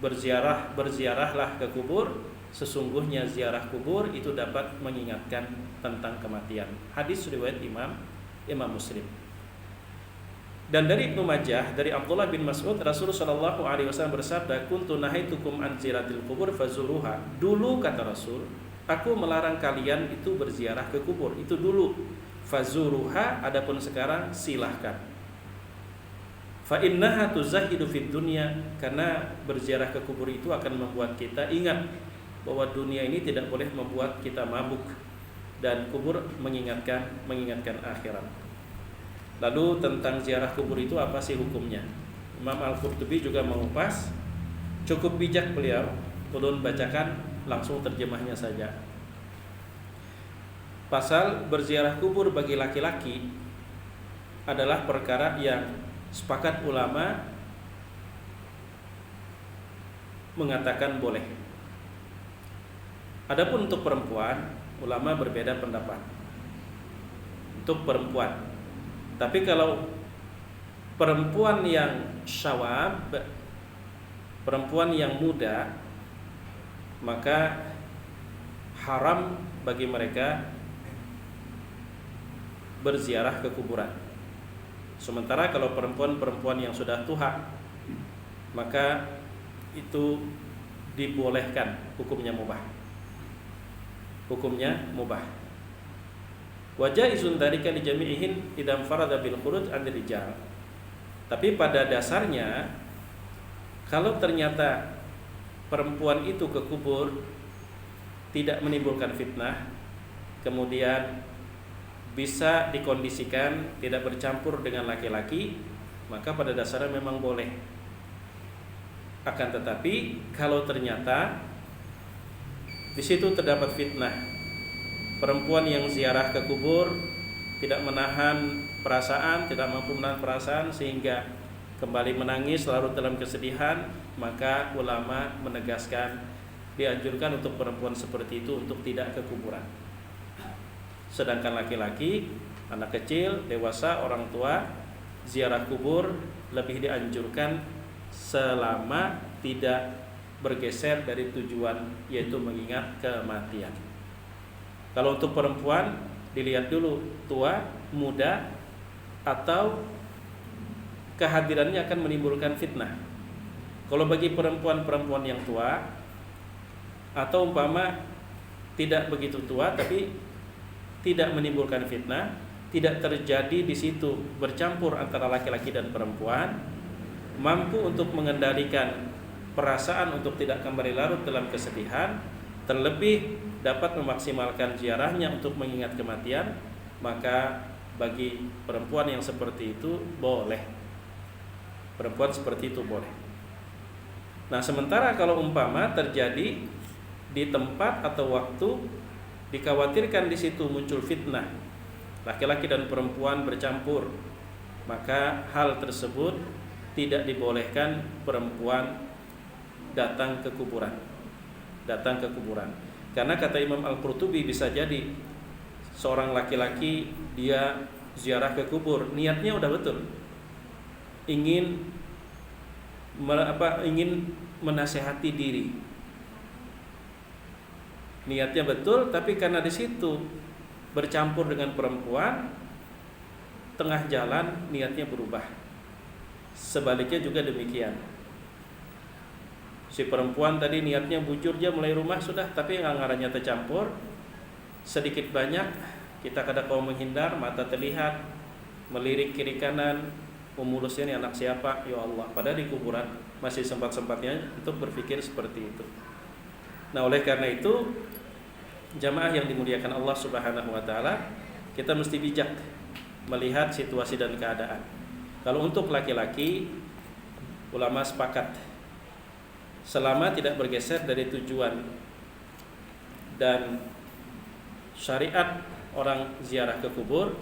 berziarahlah ke kubur, sesungguhnya ziarah kubur itu dapat mengingatkan tentang kematian. Hadis riwayat Imam Muslim. Dan dari Ibnu Majah, dari Abdullah bin Mas'ud, Rasulullah sallallahu alaihi wasallam bersabda, "Kuntu nahaitukum an ziyaratil kubur fazuruha." Dulu, kata Rasul, aku melarang kalian itu berziarah ke kubur. Itu dulu. Fazuruha, adapun sekarang silahkan. Fa innaha tuzahidu fid dunya, karena berziarah ke kubur itu akan membuat kita ingat bahwa dunia ini tidak boleh membuat kita mabuk, dan kubur mengingatkan akhirat. Lalu tentang ziarah kubur itu apa sih hukumnya? Imam Al-Qurtubi juga mengupas, cukup bijak beliau. Ulun bacakan langsung terjemahnya saja. Pasal berziarah kubur bagi laki-laki adalah perkara yang sepakat ulama mengatakan boleh. Adapun untuk perempuan, ulama berbeda pendapat. Untuk perempuan, tapi kalau perempuan yang syawab, perempuan yang muda, maka haram bagi mereka berziarah ke kuburan. Sementara kalau perempuan-perempuan yang sudah tua, maka itu dibolehkan, hukumnya mubah. Wajah isun dzalika li jami'ihin idam farada bil khuruj an rijal. Tapi pada dasarnya, kalau ternyata perempuan itu ke kubur tidak menimbulkan fitnah, kemudian bisa dikondisikan tidak bercampur dengan laki-laki, maka pada dasarnya memang boleh. Akan tetapi kalau ternyata di situ terdapat fitnah, perempuan yang ziarah ke kubur tidak menahan perasaan, tidak mampu menahan perasaan sehingga kembali menangis larut dalam kesedihan, maka ulama menegaskan dianjurkan untuk perempuan seperti itu untuk tidak ke kuburan. Sedangkan laki-laki, anak kecil, dewasa, orang tua, ziarah kubur lebih dianjurkan selama tidak bergeser dari tujuan, yaitu mengingat kematian. Kalau untuk perempuan dilihat dulu tua, muda, atau kehadirannya akan menimbulkan fitnah. Kalau bagi perempuan-perempuan yang tua, atau umpama tidak begitu tua tapi tidak menimbulkan fitnah, tidak terjadi di situ bercampur antara laki-laki dan perempuan, mampu untuk mengendalikan perasaan untuk tidak kembali larut dalam kesedihan, terlebih dapat memaksimalkan ziarahnya untuk mengingat kematian, maka bagi perempuan yang seperti itu boleh. Perempuan seperti itu boleh. Nah, sementara kalau umpama terjadi di tempat atau waktu dikhawatirkan di situ muncul fitnah, laki-laki dan perempuan bercampur, maka hal tersebut tidak dibolehkan perempuan datang ke kuburan. Karena kata Imam Al-Qurtubi, bisa jadi seorang laki-laki dia ziarah ke kubur, niatnya udah betul, ingin menasehati diri, niatnya betul, tapi karena di situ bercampur dengan perempuan, tengah jalan niatnya berubah. Sebaliknya juga demikian. Si perempuan tadi niatnya bujur aja mulai rumah sudah, tapi anggarannya tercampur, sedikit banyak kita kadang mau menghindar, mata terlihat, melirik kiri kanan, mulusnya ini anak siapa, ya Allah. Padahal di kuburan masih sempat-sempatnya untuk berpikir seperti itu. Nah, oleh karena itu, jamaah yang dimuliakan Allah Subhanahu wa taala, kita mesti bijak melihat situasi dan keadaan. Kalau untuk laki-laki, ulama sepakat selama tidak bergeser dari tujuan dan syariat orang ziarah ke kubur,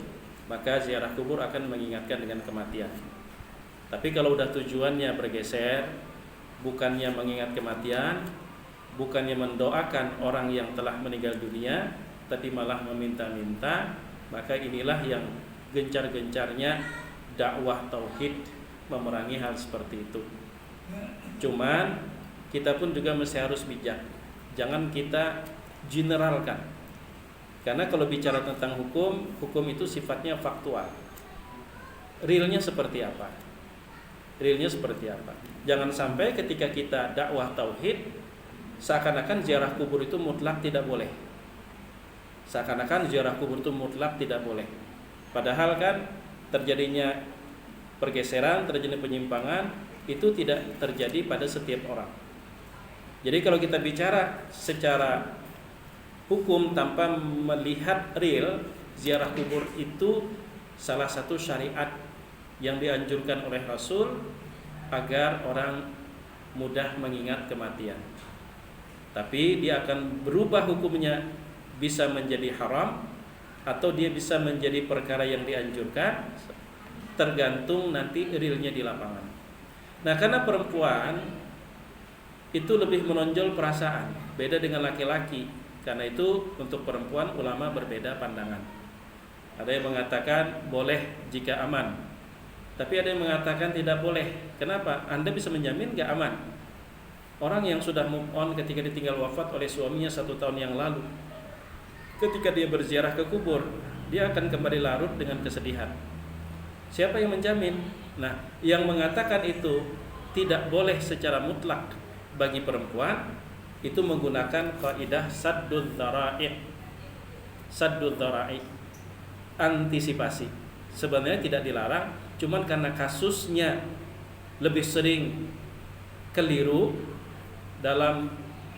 maka ziarah kubur akan mengingatkan dengan kematian. Tapi kalau udah tujuannya bergeser, bukannya mengingat kematian, bukannya mendoakan orang yang telah meninggal dunia, tapi malah meminta-minta, maka inilah yang gencar-gencarnya dakwah tauhid memerangi hal seperti itu. Cuman kita pun juga mesti harus bijak, jangan kita generalkan. Karena kalau bicara tentang hukum itu sifatnya faktual. Realnya seperti apa? Jangan sampai ketika kita dakwah tauhid seakan-akan ziarah kubur itu mutlak tidak boleh. Padahal kan terjadinya pergeseran, terjadi penyimpangan itu tidak terjadi pada setiap orang. Jadi kalau kita bicara secara hukum tanpa melihat real, ziarah kubur itu salah satu syariat yang dianjurkan oleh Rasul agar orang mudah mengingat kematian. Tapi dia akan berubah hukumnya, bisa menjadi haram atau dia bisa menjadi perkara yang dianjurkan, tergantung nanti realnya di lapangan. Nah, karena perempuan itu lebih menonjol perasaan, beda dengan laki-laki. Karena itu untuk perempuan ulama berbeda pandangan. Ada yang mengatakan boleh jika aman, tapi ada yang mengatakan tidak boleh. Kenapa? Anda bisa menjamin gak aman? Orang yang sudah move on ketika ditinggal wafat oleh suaminya 1 tahun yang lalu, ketika dia berziarah ke kubur, dia akan kembali larut dengan kesedihan. Siapa yang menjamin? Nah, yang mengatakan itu tidak boleh secara mutlak bagi perempuan itu menggunakan kaidah saddud dzara'i, antisipasi. Sebenarnya tidak dilarang, cuman karena kasusnya lebih sering keliru dalam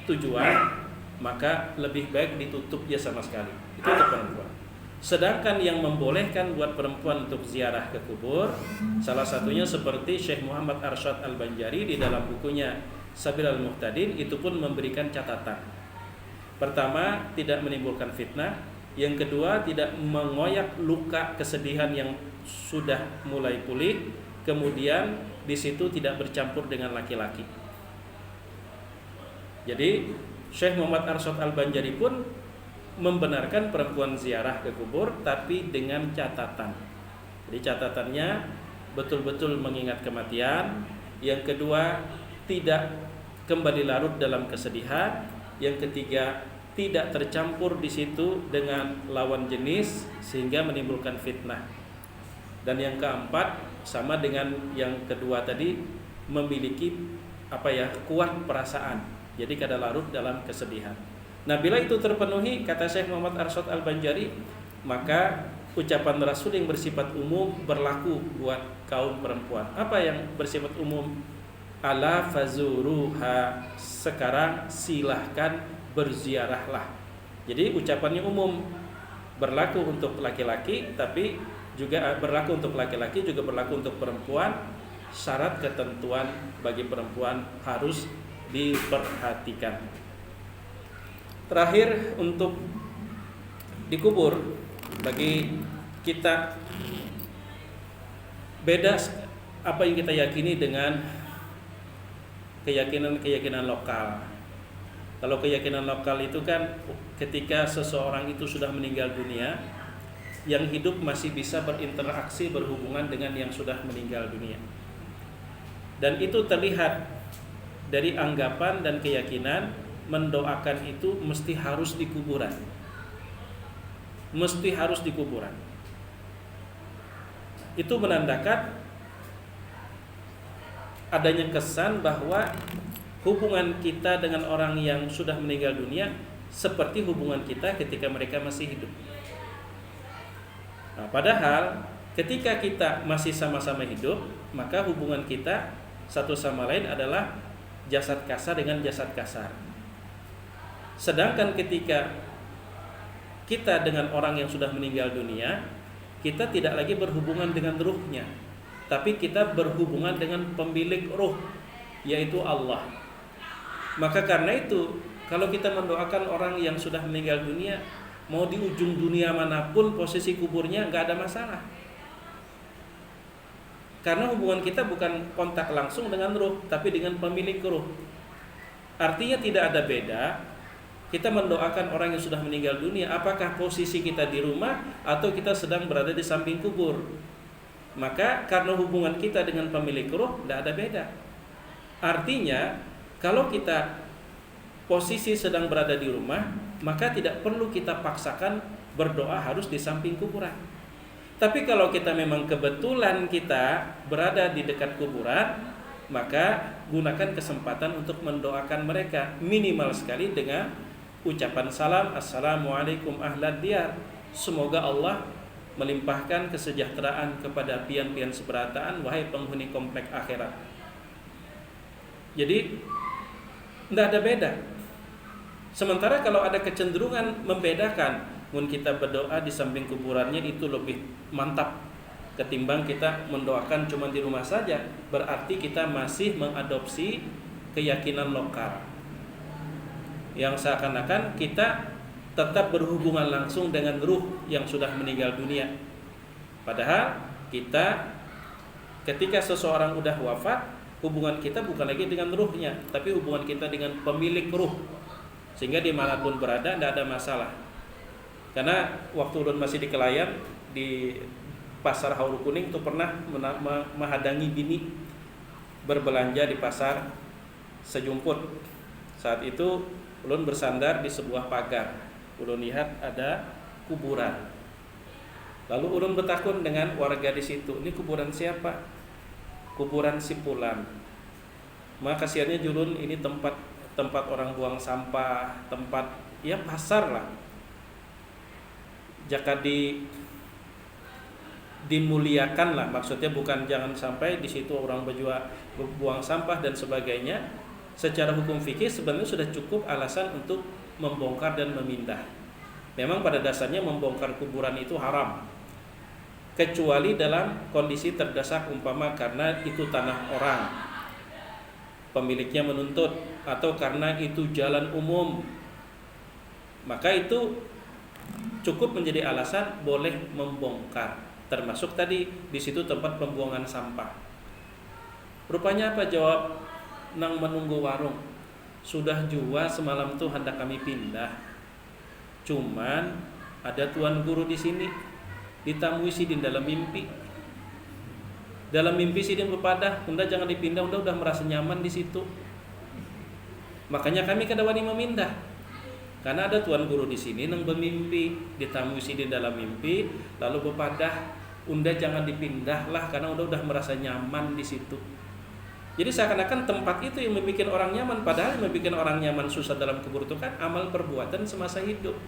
tujuan, maka lebih baik ditutup dia sama sekali. Itu untuk perempuan. Sedangkan yang membolehkan buat perempuan untuk ziarah ke kubur, salah satunya seperti Syekh Muhammad Arsyad Al-Banjari di dalam bukunya Sabil Al-Muhtadin, itu pun memberikan catatan. Pertama, tidak menimbulkan fitnah. Yang kedua, tidak mengoyak luka kesedihan yang sudah mulai pulih. Kemudian di situ tidak bercampur dengan laki-laki. Jadi Syekh Muhammad Arsyad Al-Banjari pun membenarkan perempuan ziarah ke kubur, tapi dengan catatan. Jadi catatannya betul-betul mengingat kematian. Yang kedua, tidak kembali larut dalam kesedihan. Yang ketiga, tidak tercampur di situ dengan lawan jenis sehingga menimbulkan fitnah. Dan yang keempat, sama dengan yang kedua tadi, memiliki kuat perasaan. Jadi kada larut dalam kesedihan. Nah, bila itu terpenuhi, kata Syekh Muhammad Arsyad Al-Banjari, maka ucapan Rasul yang bersifat umum berlaku buat kaum perempuan. Apa yang bersifat umum? Ala fazuruha, sekarang silahkan berziarahlah. Jadi ucapannya umum, berlaku untuk laki-laki, tapi juga berlaku untuk laki-laki, juga berlaku untuk perempuan. Syarat ketentuan bagi perempuan harus diperhatikan. Terakhir, untuk dikubur, bagi kita Beda apa yang kita yakini dengan keyakinan lokal. Kalau keyakinan lokal itu kan ketika seseorang itu sudah meninggal dunia, yang hidup masih bisa berinteraksi, berhubungan dengan yang sudah meninggal dunia. Dan itu terlihat dari anggapan dan keyakinan mendoakan itu mesti harus di kuburan. Mesti harus di kuburan. Itu menandakan adanya kesan bahwa hubungan kita dengan orang yang sudah meninggal dunia seperti hubungan kita ketika mereka masih hidup. Nah, padahal ketika kita masih sama-sama hidup, maka hubungan kita satu sama lain adalah jasad kasar dengan jasad kasar. Sedangkan ketika kita dengan orang yang sudah meninggal dunia, kita tidak lagi berhubungan dengan ruhnya, tapi kita berhubungan dengan pemilik ruh, yaitu Allah. Maka karena itu, kalau kita mendoakan orang yang sudah meninggal dunia, mau di ujung dunia manapun posisi kuburnya nggak ada masalah. Karena hubungan kita bukan kontak langsung dengan ruh, tapi dengan pemilik ruh. Artinya tidak ada beda kita mendoakan orang yang sudah meninggal dunia, apakah posisi kita di rumah atau kita sedang berada di samping kubur. Maka karena hubungan kita dengan pemilik ruh tidak ada beda. Artinya kalau kita posisi sedang berada di rumah, maka tidak perlu kita paksakan berdoa harus di samping kuburan. Tapi kalau kita memang kebetulan kita berada di dekat kuburan, maka gunakan kesempatan untuk mendoakan mereka, minimal sekali dengan ucapan salam, assalamualaikum ahlad diyar. Semoga Allah melimpahkan kesejahteraan kepada pian-pian seberataan, wahai penghuni komplek akhirat. Jadi tidak ada beda. Sementara kalau ada kecenderungan membedakan, mun kita berdoa di samping kuburannya itu lebih mantap ketimbang kita mendoakan cuma di rumah saja, berarti kita masih mengadopsi keyakinan lokal yang seakan-akan kita tetap berhubungan langsung dengan ruh yang sudah meninggal dunia. Padahal kita ketika seseorang udah wafat, hubungan kita bukan lagi dengan ruhnya, tapi hubungan kita dengan pemilik ruh. Sehingga dimanapun berada tidak ada masalah. Karena waktu ulun masih di Kelayan, di pasar Hauru Kuning itu pernah menghadangi bini berbelanja di pasar Sejumput. Saat itu ulun bersandar di sebuah pagar. Ulun lihat ada kuburan. Lalu ulun bertakun dengan warga di situ, ini kuburan siapa? Kuburan si Fulan. Maka kasihannya julun ini tempat orang buang sampah, tempat ya pasar lah. Jika dimuliakan lah, maksudnya bukan jangan sampai di situ orang buang sampah dan sebagainya. Secara hukum fikih sebenarnya sudah cukup alasan untuk membongkar dan memindah. Memang pada dasarnya membongkar kuburan itu haram, kecuali dalam kondisi terdesak, umpama karena itu tanah orang, pemiliknya menuntut, atau karena itu jalan umum, maka itu cukup menjadi alasan boleh membongkar. Termasuk tadi di situ tempat pembuangan sampah. Rupanya apa jawab nang menunggu warung? Sudah jua semalam tuh hendak kami pindah. Cuman ada tuan guru di sini, ditamui sidin dalam mimpi. Dalam mimpi sidin bepadah, "Unda jangan dipindah, Unda udah merasa nyaman di situ." Makanya kami kada wani memindah. Karena ada tuan guru di sini nang bermimpi, ditamui sidin dalam mimpi, lalu bepadah, "Unda jangan dipindah lah karena Unda udah merasa nyaman di situ." Jadi seakan-akan tempat itu yang membuat orang nyaman, padahal yang membuat orang nyaman susah dalam kubur itu kan amal perbuatan semasa hidup.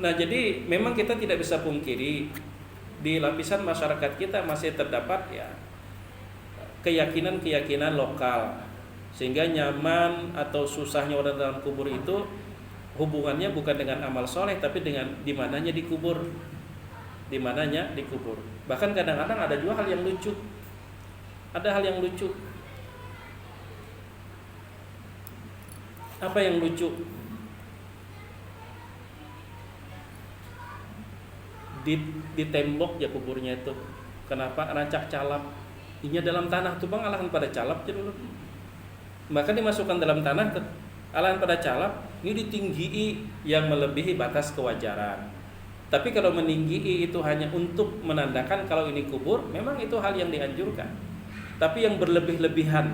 Nah, jadi memang kita tidak bisa pungkiri di lapisan masyarakat kita masih terdapat ya keyakinan-keyakinan lokal, sehingga nyaman atau susahnya orang dalam kubur itu hubungannya bukan dengan amal soleh, tapi dengan dimananya dikubur, dimananya dikubur. Bahkan kadang-kadang ada juga hal yang lucu. Ada hal yang lucu. Apa yang lucu? Di tembok ya kuburnya itu Kenapa rancak calap? Inya dalam tanah tuh bang alahan pada calap jadi ulun. Maka dimasukkan dalam tanah alahan pada calap ini ditinggi yang melebihi batas kewajaran. Tapi kalau meninggi itu hanya untuk menandakan kalau ini kubur, memang itu hal yang dianjurkan. Tapi yang berlebih-lebihan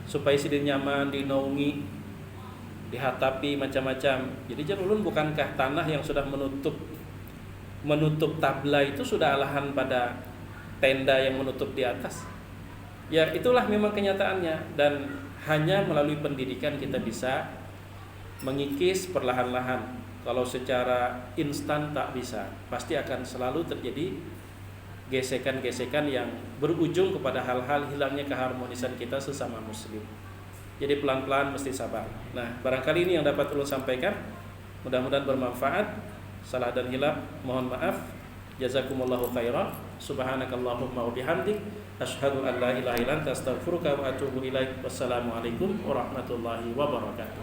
supaya sidir nyaman, dinaungi, dihatapi macam-macam. Jadi jar ulun bukankah tanah yang sudah menutup tabla itu sudah alahan pada tenda yang menutup di atas. Ya itulah memang kenyataannya, dan hanya melalui pendidikan kita bisa mengikis perlahan-lahan. Kalau secara instan tak bisa, pasti akan selalu terjadi gesekan-gesekan yang berujung kepada hal-hal hilangnya keharmonisan kita sesama muslim. Jadi pelan-pelan mesti sabar. Nah, barangkali ini yang dapat ulun sampaikan. Mudah-mudahan bermanfaat. Salah dan hilaf mohon maaf. Jazakumullahu khairan. Subhanakallahumma wa bihamdik asyhadu an la ilaha illa anta astaghfiruka wa atubu ilaik. Wassalamualaikum warahmatullahi wabarakatuh.